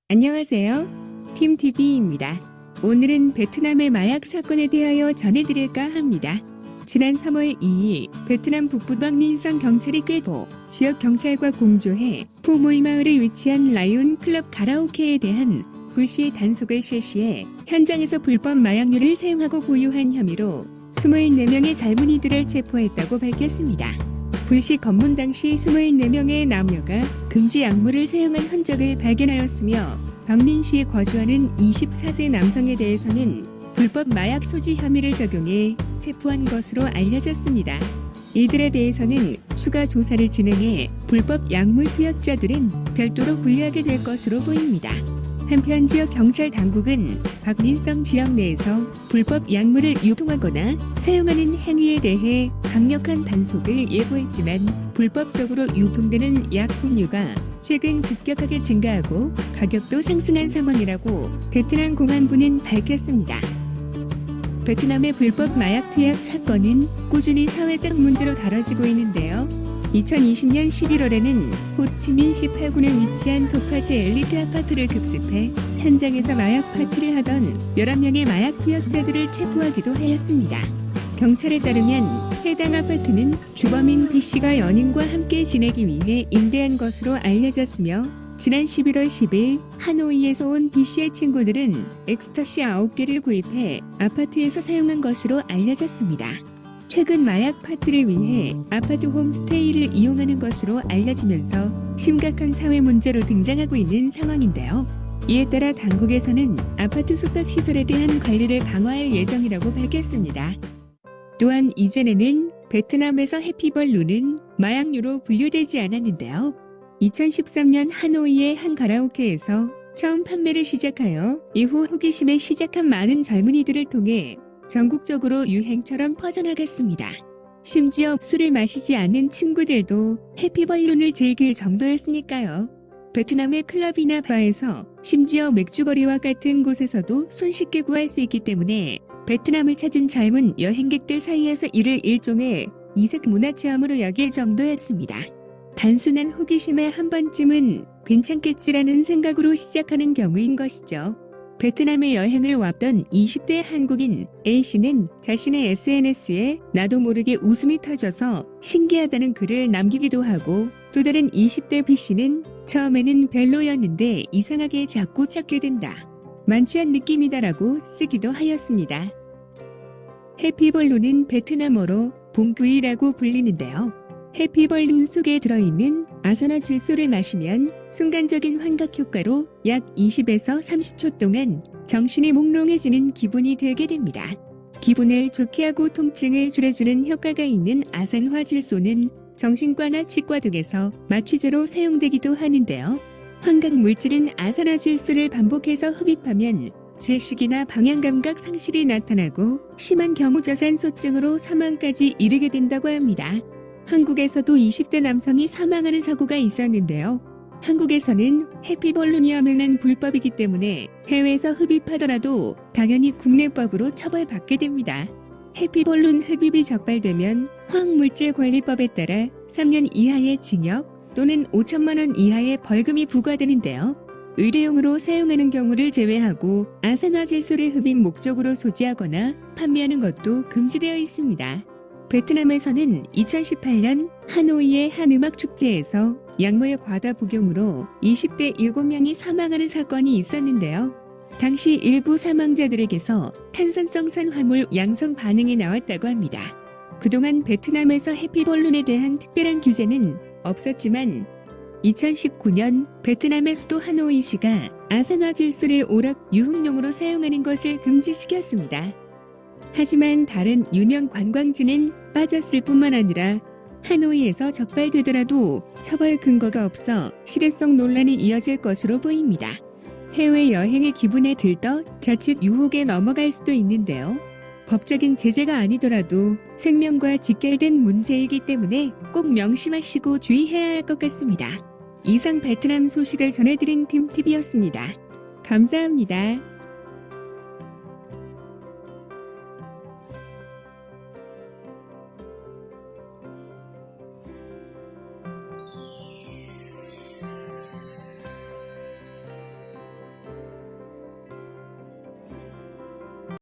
안녕하세요. 팀TV입니다. 오늘은 베트남의 마약 사건에 대하여 전해드릴까 합니다. 지난 3월 2일 베트남 북부 박린성 경찰이 꾀도 지역 경찰과 공조해 포모이 마을에 위치한 라이온 클럽 가라오케에 대한 불시 단속을 실시해 현장에서 불법 마약류를 사용하고 보유한 혐의로 24명의 젊은이들을 체포했다고 밝혔습니다. 불시 검문 당시 24명의 남녀가 금지 약물을 사용한 흔적을 발견하였으며 박린시에 거주하는 24세 남성에 대해서는 불법 마약 소지 혐의를 적용해 체포한 것으로 알려졌습니다. 이들에 대해서는 추가 조사를 진행해 불법 약물 투약자들은 별도로 분류하게 될 것으로 보입니다. 한편 지역 경찰 당국은 박린성 지역 내에서 불법 약물을 유통하거나 사용하는 행위에 대해 강력한 단속을 예고했지만 불법적으로 유통되는 약 품류가 최근 급격하게 증가하고 가격도 상승한 상황이라고 베트남 공안부는 밝혔습니다. 베트남의 불법 마약 투약 사건은 꾸준히 사회적 문제로 다뤄지고 있는데요. 2020년 11월에는 호치민시 8군에 위치한 토파즈 엘리트 아파트를 급습해 현장에서 마약 파티를 하던 11명의 마약 투약자들을 체포하기도 하였습니다. 경찰에 따르면 해당 아파트는 주범인 B씨가 연인과 함께 지내기 위해 임대한 것으로 알려졌으며 지난 11월 10일 하노이에서 온 B씨의 친구들은 엑스터시 9개를 구입해 아파트에서 사용한 것으로 알려졌습니다. 최근 마약 파티를 위해 아파트 홈스테이를 이용하는 것으로 알려지면서 심각한 사회 문제로 등장하고 있는 상황인데요. 이에 따라 당국에서는 아파트 숙박시설에 대한 관리를 강화할 예정이라고 밝혔습니다. 또한 이전에는 베트남에서 해피벌룬은 마약류로 분류되지 않았는데요. 2013년 하노이의 한 가라오케에서 처음 판매를 시작하여 이후 호기심에 시작한 많은 젊은이들을 통해 전국적으로 유행처럼 퍼져나갔습니다. 심지어 술을 마시지 않는 친구들도 해피벌룬을 즐길 정도였으니까요. 베트남의 클럽이나 바에서 심지어 맥주거리와 같은 곳에서도 손쉽게 구할 수 있기 때문에 베트남을 찾은 젊은 여행객들 사이에서 이를 일종의 이색 문화체험으로 여길 정도였습니다. 단순한 호기심에 한 번쯤은 괜찮겠지라는 생각으로 시작하는 경우인 것이죠. 베트남에 여행을 왔던 20대 한국인 A씨는 자신의 SNS에 나도 모르게 웃음이 터져서 신기하다는 글을 남기기도 하고 또 다른 20대 B씨는 처음에는 별로였는데 이상하게 자꾸 찾게 된다. 만취한 느낌이다라고 쓰기도 하였습니다. 해피벌룬은 베트남어로 봉구이라고 불리는데요. 해피벌룬 속에 들어있는 아산화질소를 마시면 순간적인 환각 효과로 약 20에서 30초 동안 정신이 몽롱해지는 기분이 들게 됩니다. 기분을 좋게 하고 통증을 줄여주는 효과가 있는 아산화질소는 정신과나 치과 등에서 마취제로 사용되기도 하는데요. 환각 물질인 아산화질소를 반복해서 흡입하면 질식이나 방향감각 상실이 나타나고 심한 경우 저산소증으로 사망까지 이르게 된다고 합니다. 한국에서도 20대 남성이 사망하는 사고가 있었는데요. 한국에서는 해피벌룬이 엄연한 불법이기 때문에 해외에서 흡입하더라도 당연히 국내법으로 처벌받게 됩니다. 해피벌룬 흡입이 적발되면 화학물질관리법에 따라 3년 이하의 징역 또는 5천만 원 이하의 벌금이 부과되는데요. 의료용으로 사용하는 경우를 제외하고 아산화질소를 흡입 목적으로 소지하거나 판매하는 것도 금지되어 있습니다. 베트남에서는 2018년 하노이의 한 음악축제에서 약물 과다 복용으로 20대 7명이 사망하는 사건이 있었는데요. 당시 일부 사망자들에게서 탄산성 산화물 양성 반응이 나왔다고 합니다. 그동안 베트남에서 해피벌룬에 대한 특별한 규제는 없었지만 2019년 베트남의 수도 하노이시가 아산화질소를 오락 유흥용으로 사용하는 것을 금지시켰습니다. 하지만 다른 유명 관광지는 빠졌을 뿐만 아니라 하노이에서 적발되더라도 처벌 근거가 없어 실효성 논란이 이어질 것으로 보입니다. 해외여행의 기분에 들떠 자칫 유혹에 넘어갈 수도 있는데요. 법적인 제재가 아니더라도 생명과 직결된 문제이기 때문에 꼭 명심하시고 주의해야 할 것 같습니다. 이상 베트남 소식을 전해드린 팀TV였습니다. 감사합니다.